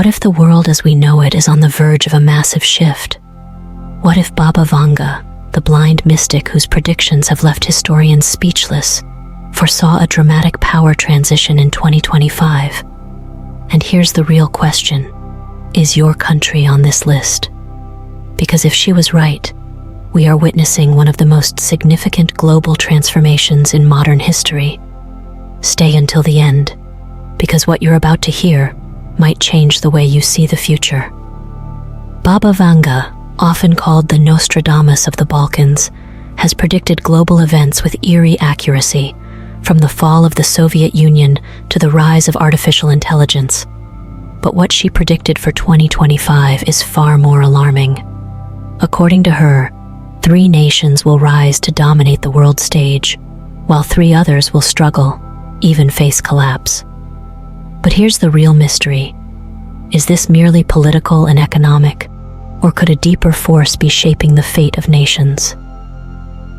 What if the world as we know it is on the verge of a massive shift? What if Baba Vanga, the blind mystic whose predictions have left historians speechless, foresaw a dramatic power transition in 2025? And here's the real question: is your country on this list? Because if she was right, we are witnessing one of the most significant global transformations in modern history. Stay until the end, because what you're about to hear might change the way you see the future. Baba Vanga, often called the Nostradamus of the Balkans, has predicted global events with eerie accuracy, from the fall of the Soviet Union to the rise of artificial intelligence. But what she predicted for 2025 is far more alarming. According to her, 3 nations will rise to dominate the world stage, while 3 others will struggle, even face collapse. But here's the real mystery. Is this merely political and economic, or could a deeper force be shaping the fate of nations?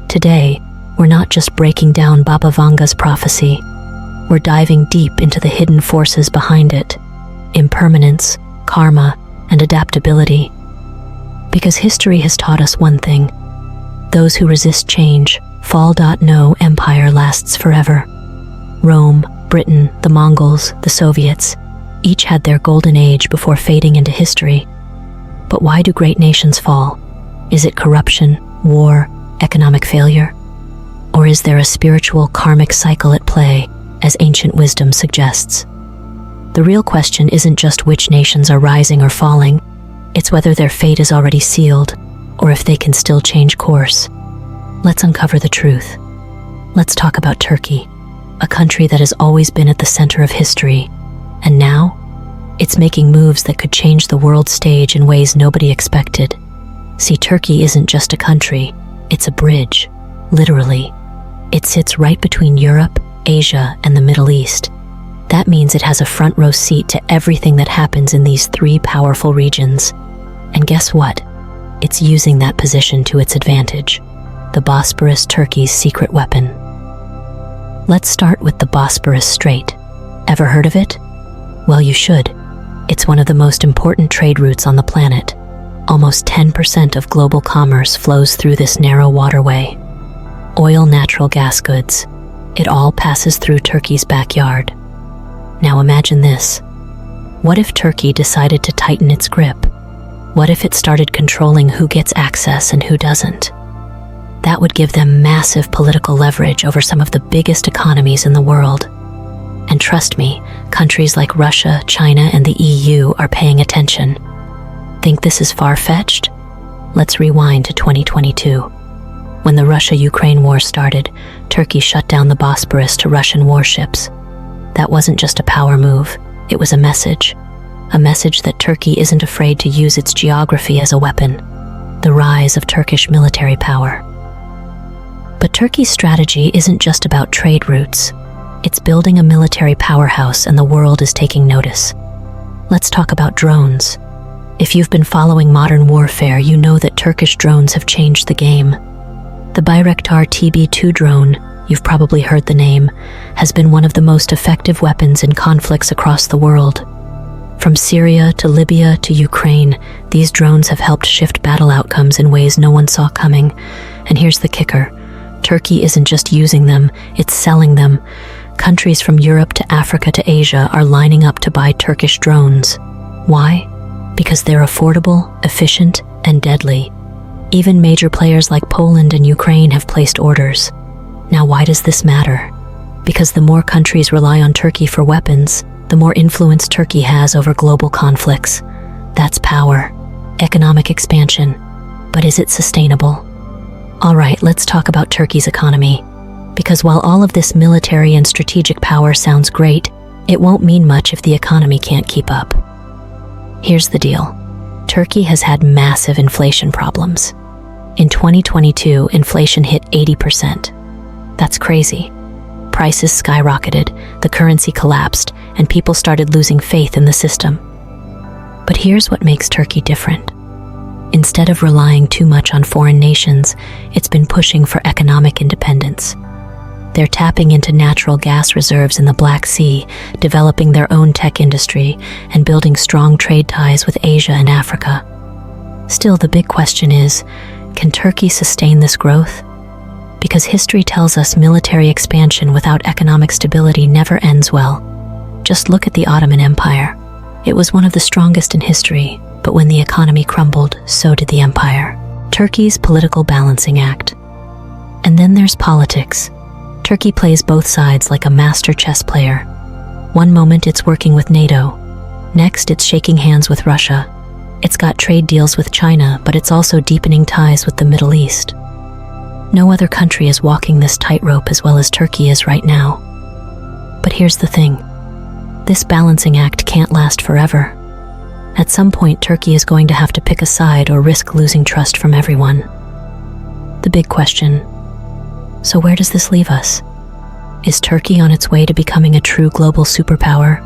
Today, we're not just breaking down Baba Vanga's prophecy, we're diving deep into the hidden forces behind it: impermanence, karma, and adaptability. Because history has taught us one thing: those who resist change fall. No empire lasts forever. Rome, Britain, the Mongols, the Soviets, each had their golden age before fading into history. But why do great nations fall? Is it corruption, war, economic failure? Or is there a spiritual karmic cycle at play, as ancient wisdom suggests? The real question isn't just which nations are rising or falling, it's whether their fate is already sealed, or if they can still change course. Let's uncover the truth. Let's talk about Turkey, a country that has always been at the center of history, and now, it's making moves that could change the world stage in ways nobody expected. See, Turkey isn't just a country, it's a bridge, literally. It sits right between Europe, Asia, and the Middle East. That means it has a front row seat to everything that happens in these 3 powerful regions. And guess what? It's using that position to its advantage. The Bosporus, Turkey's secret weapon. Let's start with the Bosporus Strait. Ever heard of it? Well, you should. It's one of the most important trade routes on the planet. Almost 10% of global commerce flows through this narrow waterway. Oil, natural gas, goods. It all passes through Turkey's backyard. Now imagine this. What if Turkey decided to tighten its grip? What if it started controlling who gets access and who doesn't? That would give them massive political leverage over some of the biggest economies in the world. And trust me, countries like Russia, China, and the EU are paying attention. Think this is far-fetched? Let's rewind to 2022. When the Russia-Ukraine war started, Turkey shut down the Bosporus to Russian warships. That wasn't just a power move, it was a message. A message that Turkey isn't afraid to use its geography as a weapon. The rise of Turkish military power. But Turkey's strategy isn't just about trade routes. It's building a military powerhouse, and the world is taking notice. Let's talk about drones. If you've been following modern warfare, you know that Turkish drones have changed the game. The Bayraktar TB2 drone, you've probably heard the name, has been one of the most effective weapons in conflicts across the world. From Syria to Libya to Ukraine, these drones have helped shift battle outcomes in ways no one saw coming. And here's the kicker. Turkey isn't just using them, it's selling them. Countries from Europe to Africa to Asia are lining up to buy Turkish drones. Why? Because they're affordable, efficient, and deadly. Even major players like Poland and Ukraine have placed orders. Now, why does this matter? Because the more countries rely on Turkey for weapons, the more influence Turkey has over global conflicts. That's power, economic expansion. But is it sustainable? All right, let's talk about Turkey's economy. Because while all of this military and strategic power sounds great, it won't mean much if the economy can't keep up. Here's the deal. Turkey has had massive inflation problems. In 2022, inflation hit 80%. That's crazy. Prices skyrocketed, the currency collapsed, and people started losing faith in the system. But here's what makes Turkey different. Instead of relying too much on foreign nations, it's been pushing for economic independence. They're tapping into natural gas reserves in the Black Sea, developing their own tech industry, and building strong trade ties with Asia and Africa. Still, the big question is, can Turkey sustain this growth? Because history tells us military expansion without economic stability never ends well. Just look at the Ottoman Empire. It was one of the strongest in history, but when the economy crumbled, so did the empire. Turkey's political balancing act. And then there's politics. Turkey plays both sides like a master chess player. One moment it's working with NATO. Next, it's shaking hands with Russia. It's got trade deals with China, but it's also deepening ties with the Middle East. No other country is walking this tightrope as well as Turkey is right now. But here's the thing. This balancing act can't last forever. At some point, Turkey is going to have to pick a side or risk losing trust from everyone. The big question: so where does this leave us? Is Turkey on its way to becoming a true global superpower?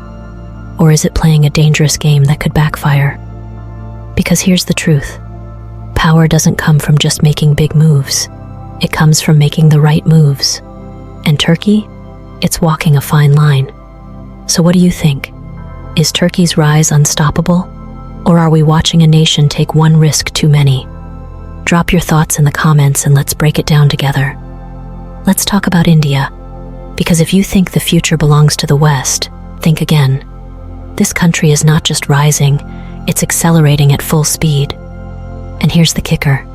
Or is it playing a dangerous game that could backfire? Because here's the truth. Power doesn't come from just making big moves. It comes from making the right moves. And Turkey? It's walking a fine line. So what do you think? Is Turkey's rise unstoppable? Or are we watching a nation take one risk too many? Drop your thoughts in the comments and let's break it down together. Let's talk about India. Because if you think the future belongs to the West, think again. This country is not just rising, it's accelerating at full speed. And here's the kicker.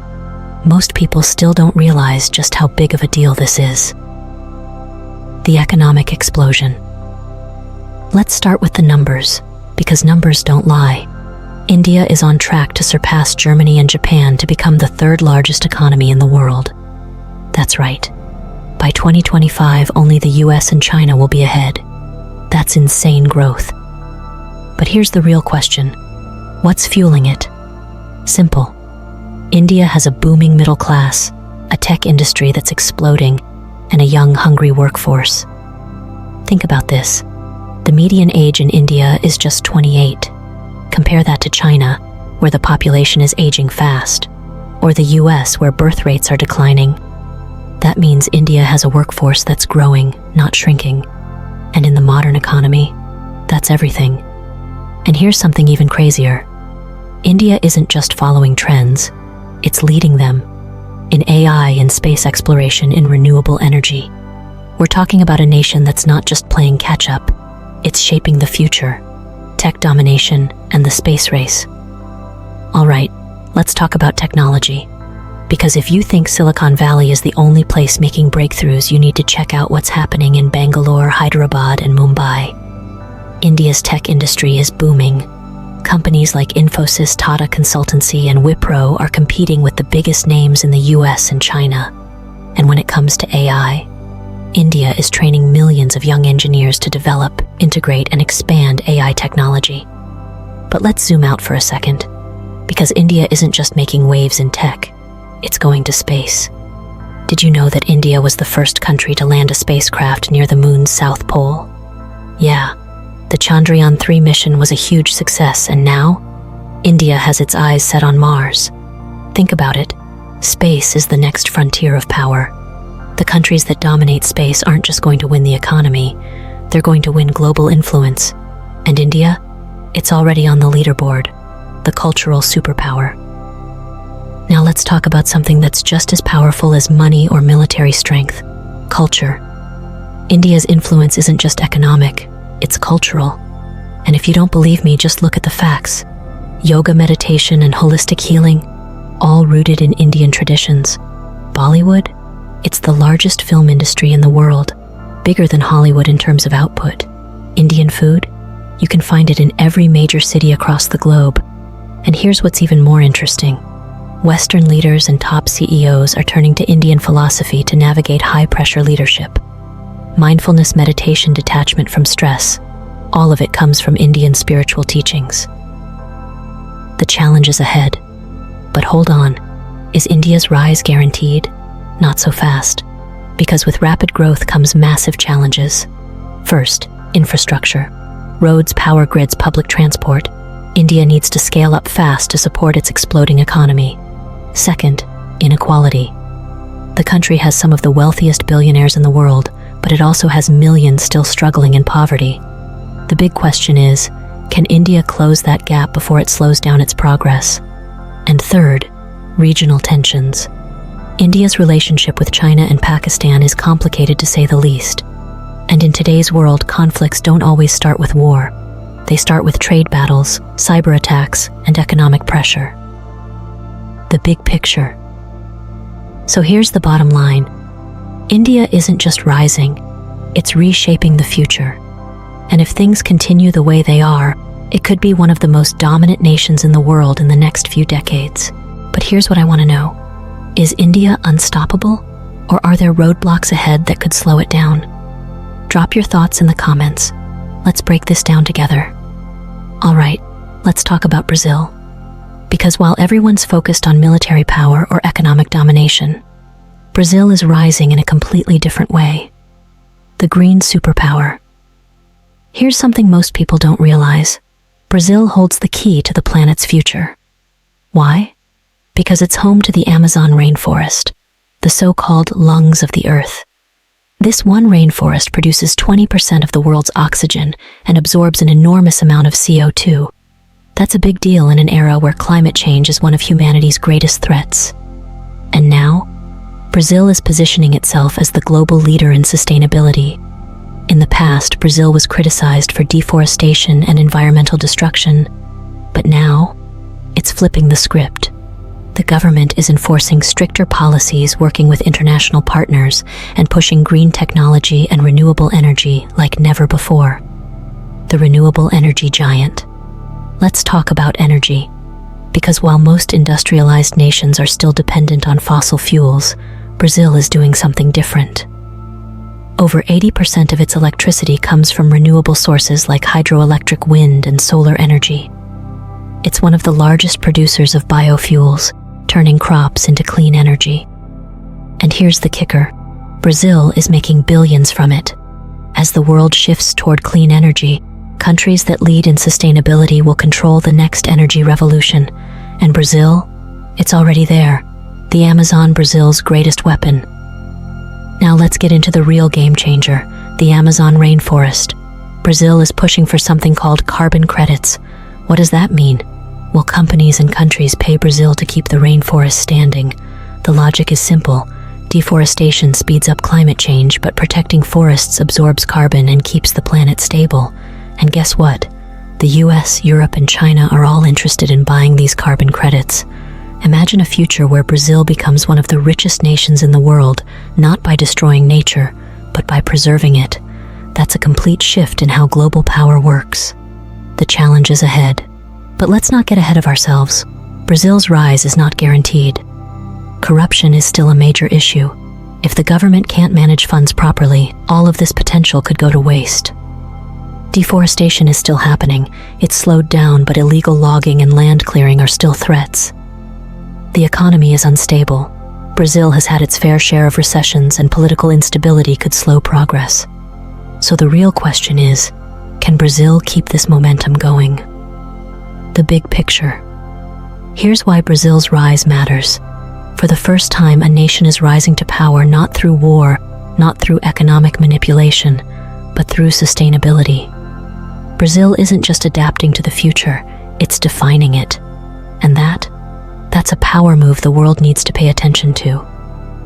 Most people still don't realize just how big of a deal this is. The economic explosion. Let's start with the numbers, because numbers don't lie. India is on track to surpass Germany and Japan to become the third largest economy in the world. That's right. By 2025, only the US and China will be ahead. That's insane growth. But here's the real question. What's fueling it? Simple. India has a booming middle class, a tech industry that's exploding, and a young, hungry workforce. Think about this. The median age in India is just 28. Compare that to China, where the population is aging fast, or the US, where birth rates are declining. That means India has a workforce that's growing, not shrinking. And in the modern economy, that's everything. And here's something even crazier. India isn't just following trends, it's leading them. In AI, in space exploration, in renewable energy. We're talking about a nation that's not just playing catch-up, it's shaping the future, tech domination, and the space race. All right, let's talk about technology. Because if you think Silicon Valley is the only place making breakthroughs, you need to check out what's happening in Bangalore, Hyderabad, and Mumbai. India's tech industry is booming. Companies like Infosys, Tata Consultancy, and Wipro are competing with the biggest names in the US and China. And when it comes to AI, India is training millions of young engineers to develop, integrate, and expand AI technology. But let's zoom out for a second. Because India isn't just making waves in tech, it's going to space. Did you know that India was the first country to land a spacecraft near the moon's south pole? Yeah, the Chandrayaan-3 mission was a huge success, and now, India has its eyes set on Mars. Think about it. Space is the next frontier of power. The countries that dominate space aren't just going to win the economy, they're going to win global influence. And India? It's already on the leaderboard, the cultural superpower. Now let's talk about something that's just as powerful as money or military strength: culture. India's influence isn't just economic, it's cultural. And if you don't believe me, just look at the facts. Yoga, meditation, and holistic healing, all rooted in Indian traditions. Bollywood? It's the largest film industry in the world, bigger than Hollywood in terms of output. Indian food? You can find it in every major city across the globe. And here's what's even more interesting. Western leaders and top CEOs are turning to Indian philosophy to navigate high-pressure leadership. Mindfulness, meditation, detachment from stress, all of it comes from Indian spiritual teachings. The challenge is ahead. But hold on, is India's rise guaranteed? Not so fast, because with rapid growth comes massive challenges. First, infrastructure. Roads, power grids, public transport. India needs to scale up fast to support its exploding economy. Second, inequality. The country has some of the wealthiest billionaires in the world, but it also has millions still struggling in poverty. The big question is, can India close that gap before it slows down its progress? And third, regional tensions. India's relationship with China and Pakistan is complicated to say the least. And in today's world, conflicts don't always start with war. They start with trade battles, cyber attacks, and economic pressure. The big picture. So here's the bottom line. India isn't just rising, it's reshaping the future. And if things continue the way they are, it could be one of the most dominant nations in the world in the next few decades. But here's what I want to know. Is India unstoppable, or are there roadblocks ahead that could slow it down? Drop your thoughts in the comments. Let's break this down together. All right, let's talk about Brazil. Because while everyone's focused on military power or economic domination, Brazil is rising in a completely different way. The green superpower. Here's something most people don't realize. Brazil holds the key to the planet's future. Why? Because it's home to the Amazon rainforest, the so-called lungs of the earth. This one rainforest produces 20% of the world's oxygen and absorbs an enormous amount of CO2. That's a big deal in an era where climate change is one of humanity's greatest threats. And now, Brazil is positioning itself as the global leader in sustainability. In the past, Brazil was criticized for deforestation and environmental destruction, but now, it's flipping the script. The government is enforcing stricter policies, working with international partners, and pushing green technology and renewable energy like never before. The renewable energy giant. Let's talk about energy. Because while most industrialized nations are still dependent on fossil fuels, Brazil is doing something different. Over 80% of its electricity comes from renewable sources like hydroelectric, wind, and solar energy. It's one of the largest producers of biofuels, turning crops into clean energy. And here's the kicker. Brazil is making billions from it. As the world shifts toward clean energy, countries that lead in sustainability will control the next energy revolution. And Brazil? It's already there. The Amazon, Brazil's greatest weapon. Now let's get into the real game changer, the Amazon rainforest. Brazil is pushing for something called carbon credits. What does that mean? Well, companies and countries pay Brazil to keep the rainforest standing. The logic is simple. Deforestation speeds up climate change, but protecting forests absorbs carbon and keeps the planet stable. And guess what? The US, Europe, and China are all interested in buying these carbon credits. Imagine a future where Brazil becomes one of the richest nations in the world, not by destroying nature, but by preserving it. That's a complete shift in how global power works. The challenge is ahead. But let's not get ahead of ourselves. Brazil's rise is not guaranteed. Corruption is still a major issue. If the government can't manage funds properly, all of this potential could go to waste. Deforestation is still happening. It's slowed down, but illegal logging and land clearing are still threats. The economy is unstable. Brazil has had its fair share of recessions, and political instability could slow progress. So the real question is, can Brazil keep this momentum going? The big picture. Here's why Brazil's rise matters. For the first time, a nation is rising to power not through war, not through economic manipulation, but through sustainability. Brazil isn't just adapting to the future, it's defining it. And that's a power move the world needs to pay attention to.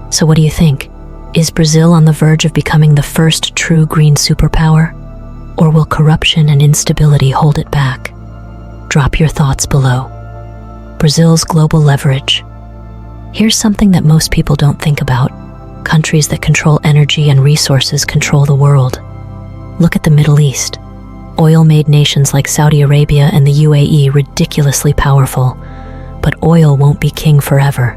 So what do you think? Is Brazil on the verge of becoming the first true green superpower? Or will corruption and instability hold it back? Drop your thoughts below. Brazil's global leverage. Here's something that most people don't think about. Countries that control energy and resources control the world. Look at the Middle East. Oil-made nations like Saudi Arabia and the UAE ridiculously powerful. But oil won't be king forever.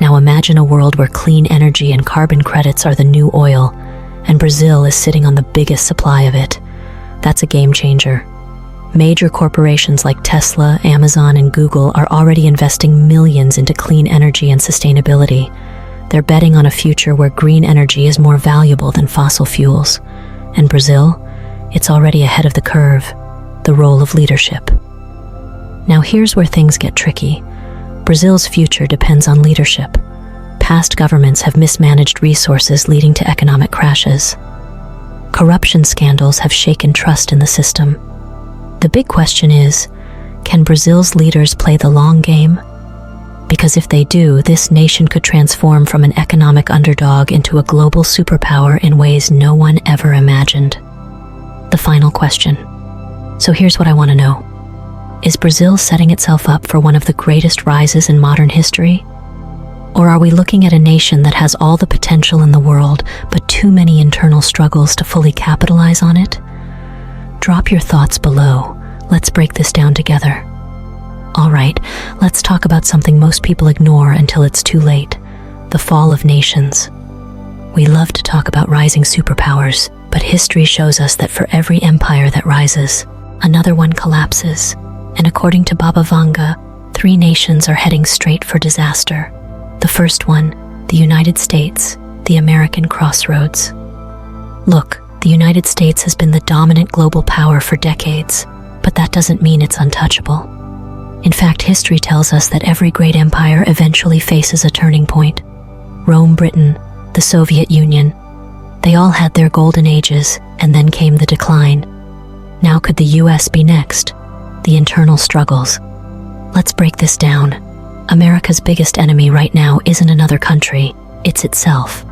Now imagine a world where clean energy and carbon credits are the new oil, and Brazil is sitting on the biggest supply of it. That's a game changer. Major corporations like Tesla, Amazon, and Google are already investing millions into clean energy and sustainability. They're betting on a future where green energy is more valuable than fossil fuels. And Brazil, it's already ahead of the curve, the role of leadership. Now here's where things get tricky. Brazil's future depends on leadership. Past governments have mismanaged resources, leading to economic crashes. Corruption scandals have shaken trust in the system. The big question is, can Brazil's leaders play the long game? Because if they do, this nation could transform from an economic underdog into a global superpower in ways no one ever imagined. The final question. So here's what I want to know. Is Brazil setting itself up for one of the greatest rises in modern history? Or are we looking at a nation that has all the potential in the world, but too many internal struggles to fully capitalize on it? Drop your thoughts below. Let's break this down together. All right, let's talk about something most people ignore until it's too late: the fall of nations. We love to talk about rising superpowers, but history shows us that for every empire that rises, another one collapses. And according to Baba Vanga, 3 nations are heading straight for disaster. The first one, the United States, the American crossroads. Look, the United States has been the dominant global power for decades, but that doesn't mean it's untouchable. In fact, history tells us that every great empire eventually faces a turning point. Rome, Britain, the Soviet Union, they all had their golden ages, and then came the decline. Now could the US be next? The internal struggles. Let's break this down. America's biggest enemy right now isn't another country, it's itself.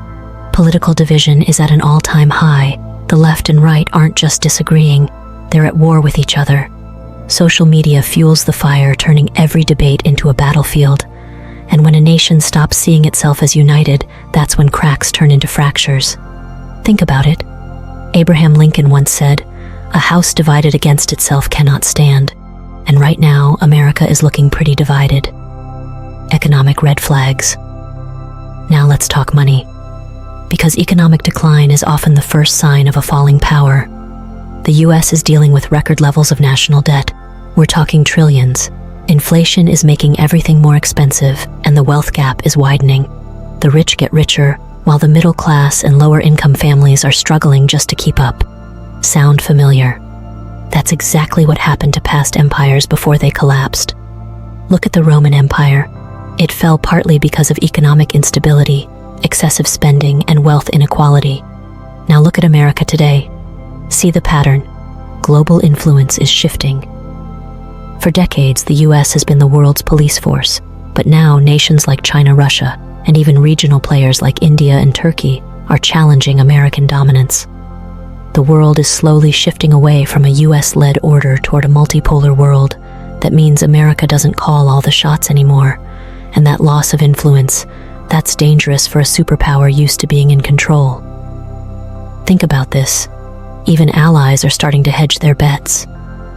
Political division is at an all-time high. The left and right aren't just disagreeing, they're at war with each other. Social media fuels the fire, turning every debate into a battlefield. And when a nation stops seeing itself as united, that's when cracks turn into fractures. Think about it. Abraham Lincoln once said, "A house divided against itself cannot stand." And right now, America is looking pretty divided. Economic red flags. Now let's talk money. Because economic decline is often the first sign of a falling power. The US is dealing with record levels of national debt. We're talking trillions. Inflation is making everything more expensive, and the wealth gap is widening. The rich get richer, while the middle class and lower income families are struggling just to keep up. Sound familiar? That's exactly what happened to past empires before they collapsed. Look at the Roman Empire. It fell partly because of economic instability, excessive spending, and wealth inequality. Now look at America today. See the pattern. Global influence is shifting. For decades, the US has been the world's police force, but now nations like China, Russia, and even regional players like India and Turkey are challenging American dominance. The world is slowly shifting away from a US-led order toward a multipolar world. That means America doesn't call all the shots anymore, and that loss of influence, that's dangerous for a superpower used to being in control. Think about this. Even allies are starting to hedge their bets.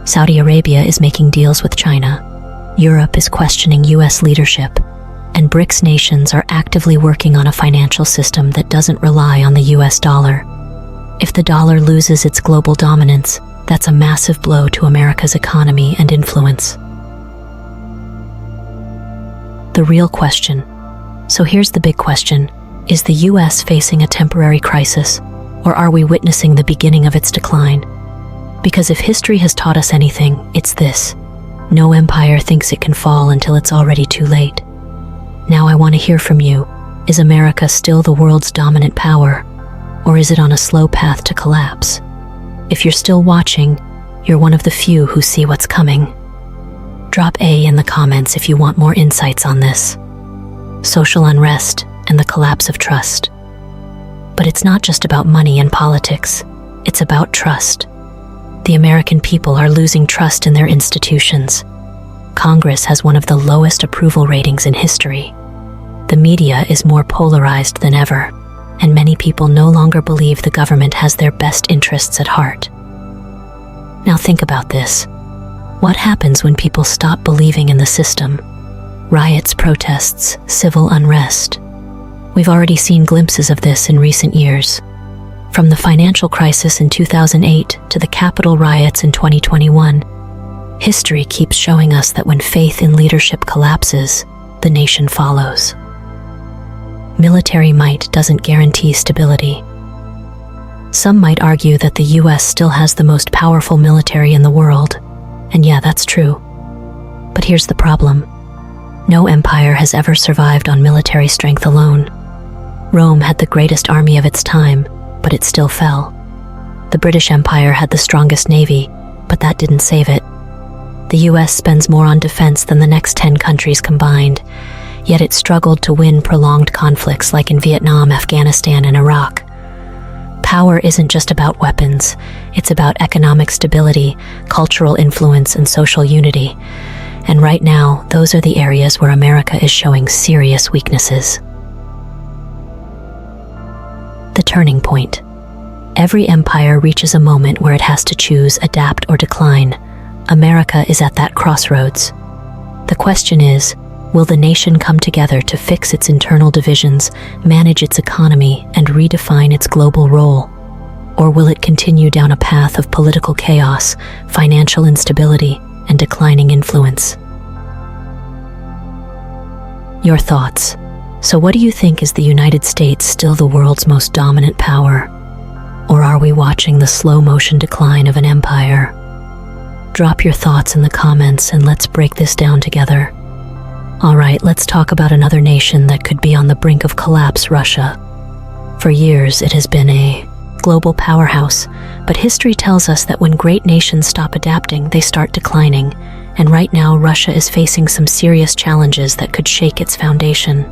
Saudi Arabia is making deals with China. Europe is questioning US leadership. And BRICS nations are actively working on a financial system that doesn't rely on the US dollar. If the dollar loses its global dominance, that's a massive blow to America's economy and influence. The real question. So here's the big question. Is the US facing a temporary crisis, or are we witnessing the beginning of its decline? Because if history has taught us anything, it's this. No empire thinks it can fall until it's already too late. Now I want to hear from you. Is America still the world's dominant power, or is it on a slow path to collapse? If you're still watching, you're one of the few who see what's coming. Drop A in the comments if you want more insights on this. Social unrest and the collapse of trust. But it's not just about money and politics. It's about trust. The American people are losing trust in their institutions. Congress has one of the lowest approval ratings in history. The media is more polarized than ever, and many people no longer believe the government has their best interests at heart. Now think about this. What happens when people stop believing in the system? Riots, protests, civil unrest. We've already seen glimpses of this in recent years. From the financial crisis in 2008 to the Capitol riots in 2021, history keeps showing us that when faith in leadership collapses, the nation follows. Military might doesn't guarantee stability. Some might argue that the US still has the most powerful military in the world, and yeah, that's true. But here's the problem. No empire has ever survived on military strength alone. Rome had the greatest army of its time, but it still fell. The British Empire had the strongest navy, but that didn't save it. The US spends more on defense than the next 10 countries combined, yet it struggled to win prolonged conflicts like in Vietnam, Afghanistan, and Iraq. Power isn't just about weapons, it's about economic stability, cultural influence, and social unity. And right now, those are the areas where America is showing serious weaknesses. The turning point. Every empire reaches a moment where it has to choose adapt or decline. America is at that crossroads. The question is, will the nation come together to fix its internal divisions, manage its economy, and redefine its global role? Or will it continue down a path of political chaos, financial instability, and declining influence? Your thoughts. So what do you think, is the United States still the world's most dominant power? Or are we watching the slow-motion decline of an empire? Drop your thoughts in the comments and let's break this down together. Alright, let's talk about another nation that could be on the brink of collapse, Russia. For years, it has been a global powerhouse, but history tells us that when great nations stop adapting, they start declining. And right now, Russia is facing some serious challenges that could shake its foundation.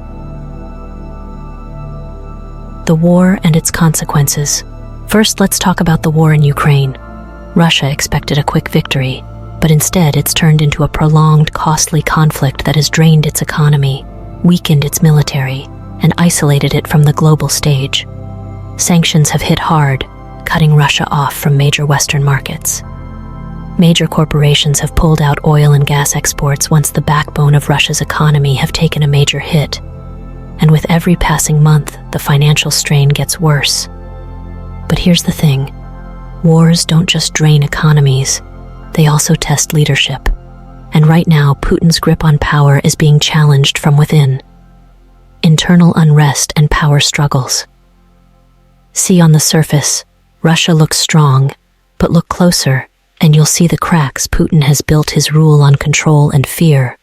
The war and its consequences. First, let's talk about the war in Ukraine. Russia expected a quick victory, but instead it's turned into a prolonged, costly conflict that has drained its economy, weakened its military, and isolated it from the global stage. Sanctions have hit hard, cutting Russia off from major Western markets. Major corporations have pulled out oil and gas exports once the backbone of Russia's economy have taken a major hit. And with every passing month, the financial strain gets worse. But here's the thing. Wars don't just drain economies, they also test leadership. And right now, Putin's grip on power is being challenged from within. Internal unrest and power struggles. See, on the surface, Russia looks strong, but look closer, and you'll see the cracks. Putin has built his rule on control and fear.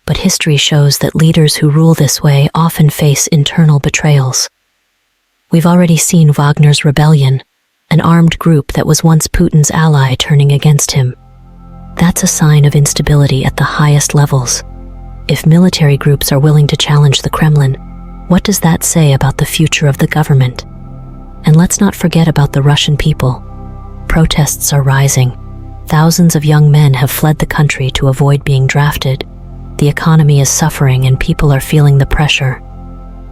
But history shows that leaders who rule this way often face internal betrayals. We've already seen Wagner's rebellion, an armed group that was once Putin's ally turning against him. That's a sign of instability at the highest levels. If military groups are willing to challenge the Kremlin, what does that say about the future of the government? And let's not forget about the Russian people. Protests are rising. Thousands of young men have fled the country to avoid being drafted. The economy is suffering and people are feeling the pressure.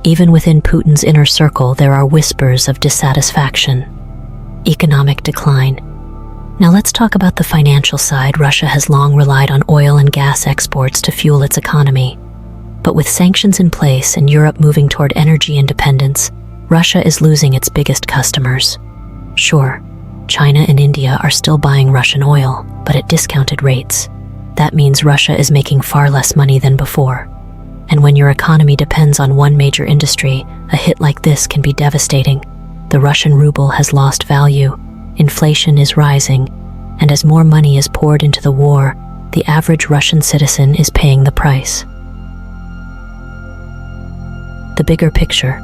Even within Putin's inner circle, there are whispers of dissatisfaction. Economic decline. Now let's talk about the financial side. Russia has long relied on oil and gas exports to fuel its economy. But with sanctions in place and Europe moving toward energy independence, Russia is losing its biggest customers. Sure, China and India are still buying Russian oil, but at discounted rates. That means Russia is making far less money than before. And when your economy depends on one major industry, a hit like this can be devastating. The Russian ruble has lost value, inflation is rising, and as more money is poured into the war, the average Russian citizen is paying the price. The bigger picture.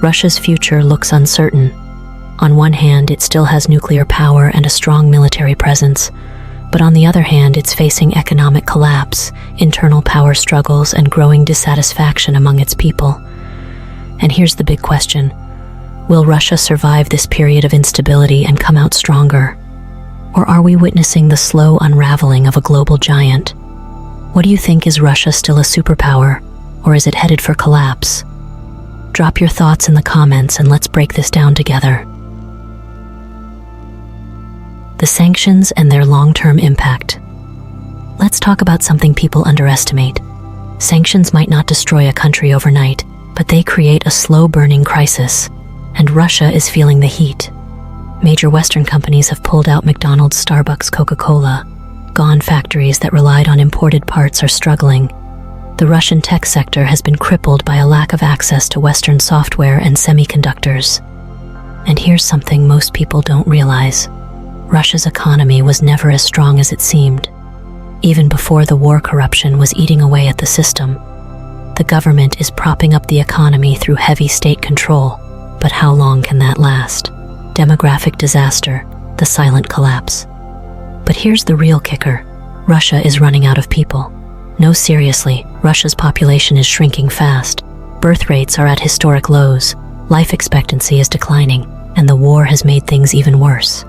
Russia's future looks uncertain. On one hand, it still has nuclear power and a strong military presence, but on the other hand, it's facing economic collapse, internal power struggles, and growing dissatisfaction among its people. And here's the big question. Will Russia survive this period of instability and come out stronger? Or are we witnessing the slow unraveling of a global giant? What do you think? Is Russia still a superpower, or is it headed for collapse? Drop your thoughts in the comments and let's break this down together. The sanctions and their long-term impact. Let's talk about something people underestimate. Sanctions might not destroy a country overnight, but they create a slow-burning crisis, and Russia is feeling the heat. Major Western companies have pulled out McDonald's, Starbucks, Coca-Cola. Gone factories that relied on imported parts are struggling. The Russian tech sector has been crippled by a lack of access to Western software and semiconductors. And here's something most people don't realize. Russia's economy was never as strong as it seemed. Even before the war, corruption was eating away at the system. The government is propping up the economy through heavy state control, but how long can that last? demographic disaster, the silent collapse. But here's the real kicker. Russia is running out of people. No, seriously, Russia's population is shrinking fast. Birth rates are at historic lows, life expectancy is declining, and the war has made things even worse.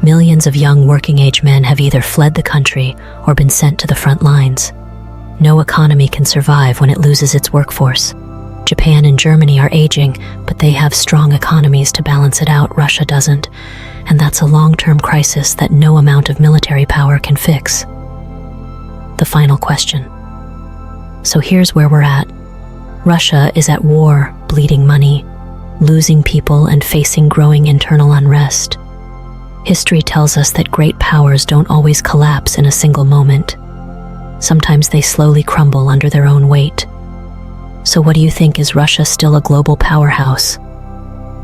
Millions of young working-age men have either fled the country or been sent to the front lines. No economy can survive when it loses its workforce. Japan and Germany are aging, but they have strong economies to balance it out. Russia doesn't, and that's a long-term crisis that no amount of military power can fix. The final question. So here's where we're at. Russia is at war, bleeding money, losing people, and facing growing internal unrest. History tells us that great powers don't always collapse in a single moment. Sometimes they slowly crumble under their own weight. So what do you think? Is Russia still a global powerhouse?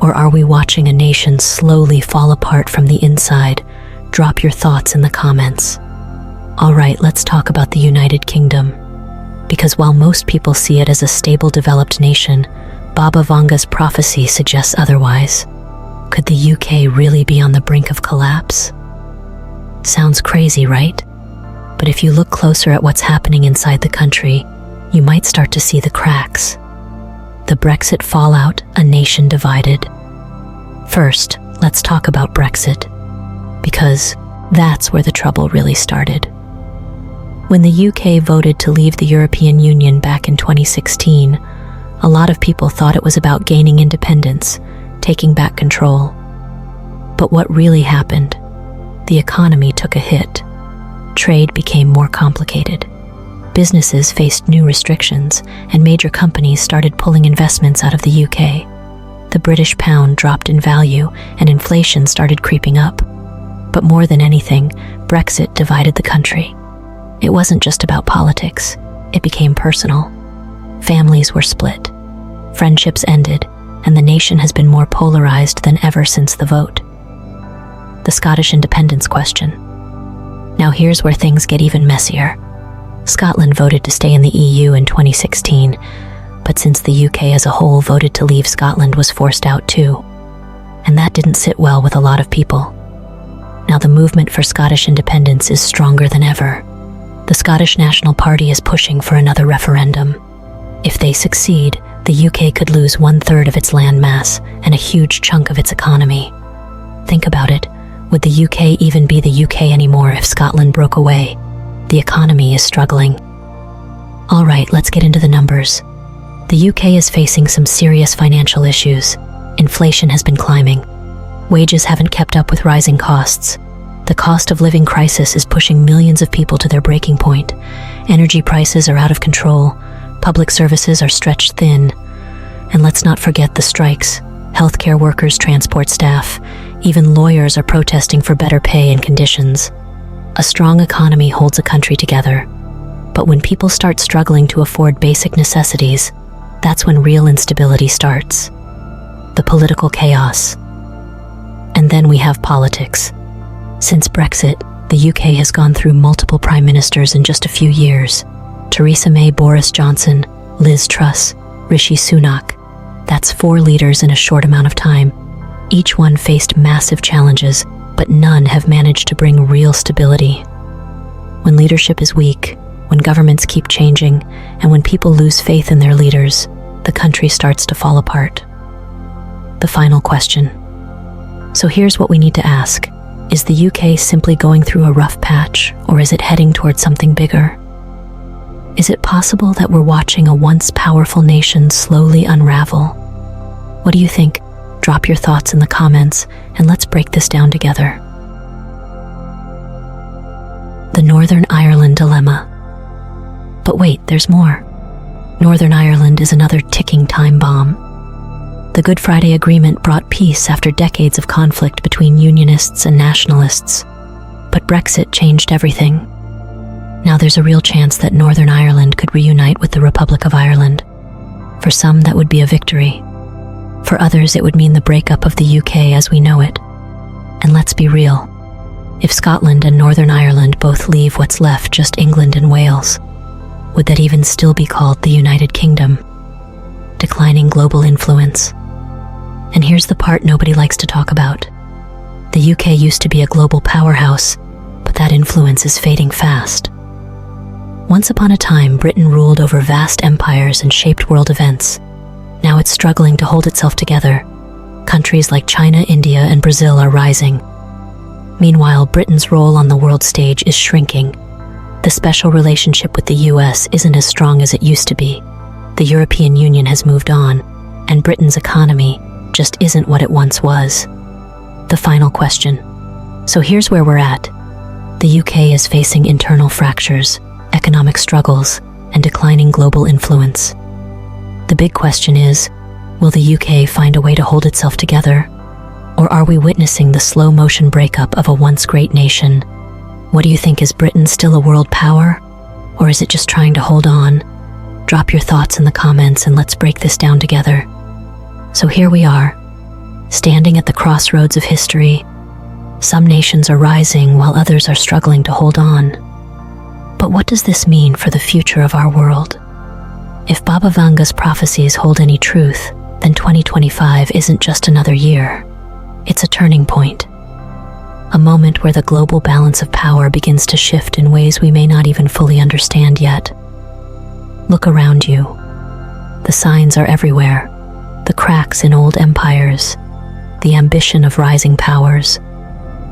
Or are we watching a nation slowly fall apart from the inside? Drop your thoughts in the comments. All right, let's talk about the United Kingdom. Because while most people see it as a stable, developed nation, Baba Vanga's prophecy suggests otherwise. Could the UK really be on the brink of collapse? Sounds crazy, right? But if you look closer at what's happening inside the country, you might start to see the cracks. The Brexit fallout, a nation divided. First, let's talk about Brexit, because that's where the trouble really started. When the UK voted to leave the European Union back in 2016, a lot of people thought it was about gaining independence, taking back control. But what really happened? The economy took a hit. Trade became more complicated. Businesses faced new restrictions, and major companies started pulling investments out of the UK. The British pound dropped in value, and inflation started creeping up. But more than anything, Brexit divided the country. It wasn't just about politics. It became personal. Families were split. Friendships ended, and the nation has been more polarized than ever since the vote. The Scottish independence question. Now here's where things get even messier. Scotland voted to stay in the EU in 2016, but since the UK as a whole voted to leave, Scotland was forced out too. And that didn't sit well with a lot of people. Now the movement for Scottish independence is stronger than ever. The Scottish National Party is pushing for another referendum. If they succeed, the UK could lose 1/3 of its landmass and a huge chunk of its economy. Think about it. Would the UK even be the UK anymore if Scotland broke away? The economy is struggling. All right, let's get into the numbers. The UK is facing some serious financial issues. Inflation has been climbing. Wages haven't kept up with rising costs. The cost of living crisis is pushing millions of people to their breaking point. Energy prices are out of control. Public services are stretched thin. And let's not forget the strikes. Healthcare workers, transport staff, even lawyers are protesting for better pay and conditions. A strong economy holds a country together. But when people start struggling to afford basic necessities, that's when real instability starts. The political chaos. And then we have politics. Since Brexit, the UK has gone through multiple prime ministers in just a few years. Theresa May, Boris Johnson, Liz Truss, Rishi Sunak. That's 4 leaders in a short amount of time. Each one faced massive challenges, but none have managed to bring real stability. When leadership is weak, when governments keep changing, and when people lose faith in their leaders, the country starts to fall apart. The final question. So here's what we need to ask. Is the UK simply going through a rough patch, or is it heading towards something bigger? Is it possible that we're watching a once powerful nation slowly unravel? What do you think? Drop your thoughts in the comments, and let's break this down together. The Northern Ireland dilemma. But wait, there's more. Northern Ireland is another ticking time bomb. The Good Friday Agreement brought peace after decades of conflict between unionists and nationalists. But Brexit changed everything. Now there's a real chance that Northern Ireland could reunite with the Republic of Ireland. For some, that would be a victory. For others, it would mean the breakup of the UK as we know it. And let's be real. If Scotland and Northern Ireland both leave what's left just England and Wales, would that even still be called the United Kingdom? Declining global influence. And here's the part nobody likes to talk about. The UK used to be a global powerhouse, but that influence is fading fast. Once upon a time, Britain ruled over vast empires and shaped world events. Now it's struggling to hold itself together. Countries like China, India, and Brazil are rising. Meanwhile, Britain's role on the world stage is shrinking. The special relationship with the US isn't as strong as it used to be. The European Union has moved on, and Britain's economy just isn't what it once was. The final question. So here's where we're at. The UK is facing internal fractures, economic struggles, and declining global influence. The big question is, will the UK find a way to hold itself together? Or are we witnessing the slow motion breakup of a once great nation? What do you think? Is Britain still a world power? Or is it just trying to hold on? Drop your thoughts in the comments and let's break this down together. So here we are, standing at the crossroads of history. Some nations are rising while others are struggling to hold on. But what does this mean for the future of our world? If Baba Vanga's prophecies hold any truth, then 2025 isn't just another year. It's a turning point. A moment where the global balance of power begins to shift in ways we may not even fully understand yet. Look around you. The signs are everywhere. The cracks in old empires, the ambition of rising powers,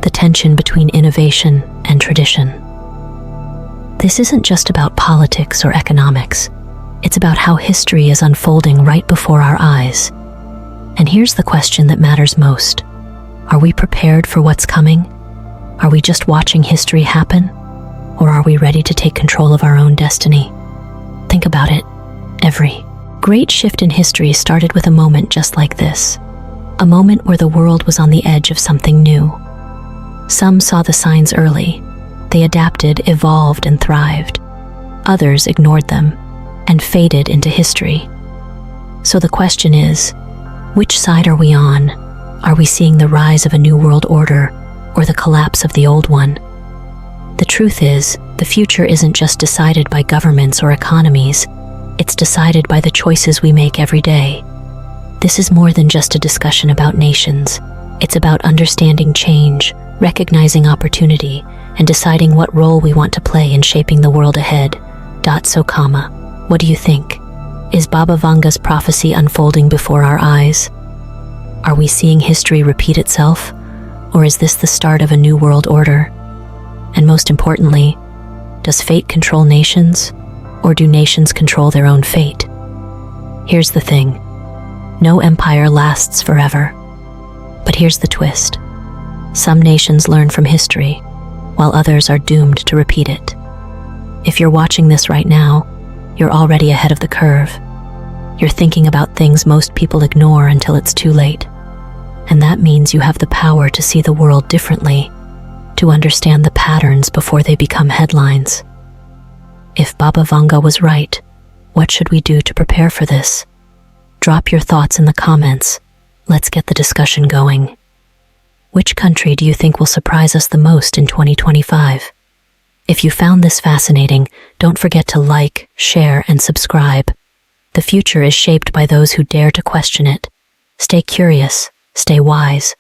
the tension between innovation and tradition. This isn't just about politics or economics. It's about how history is unfolding right before our eyes. And here's the question that matters most. Are we prepared for what's coming? Are we just watching history happen? Or are we ready to take control of our own destiny? Think about it. Every great shift in history started with a moment just like this. A moment where the world was on the edge of something new. Some saw the signs early. They adapted, evolved, and thrived. Others ignored them and faded into history. So the question is, which side are we on? Are we seeing the rise of a new world order or the collapse of the old one? The truth is, the future isn't just decided by governments or economies. It's decided by the choices we make every day. This is more than just a discussion about nations. It's about understanding change, recognizing opportunity, and deciding what role we want to play in shaping the world ahead. What do you think? Is Baba Vanga's prophecy unfolding before our eyes? Are we seeing history repeat itself? Or is this the start of a new world order? And most importantly, does fate control nations? Or do nations control their own fate? Here's the thing. No empire lasts forever. But here's the twist. Some nations learn from history, while others are doomed to repeat it. If you're watching this right now, you're already ahead of the curve. You're thinking about things most people ignore until it's too late. And that means you have the power to see the world differently, to understand the patterns before they become headlines. If Baba Vanga was right, what should we do to prepare for this? Drop your thoughts in the comments. Let's get the discussion going. Which country do you think will surprise us the most in 2025? If you found this fascinating, don't forget to like, share, and subscribe. The future is shaped by those who dare to question it. Stay curious, stay wise,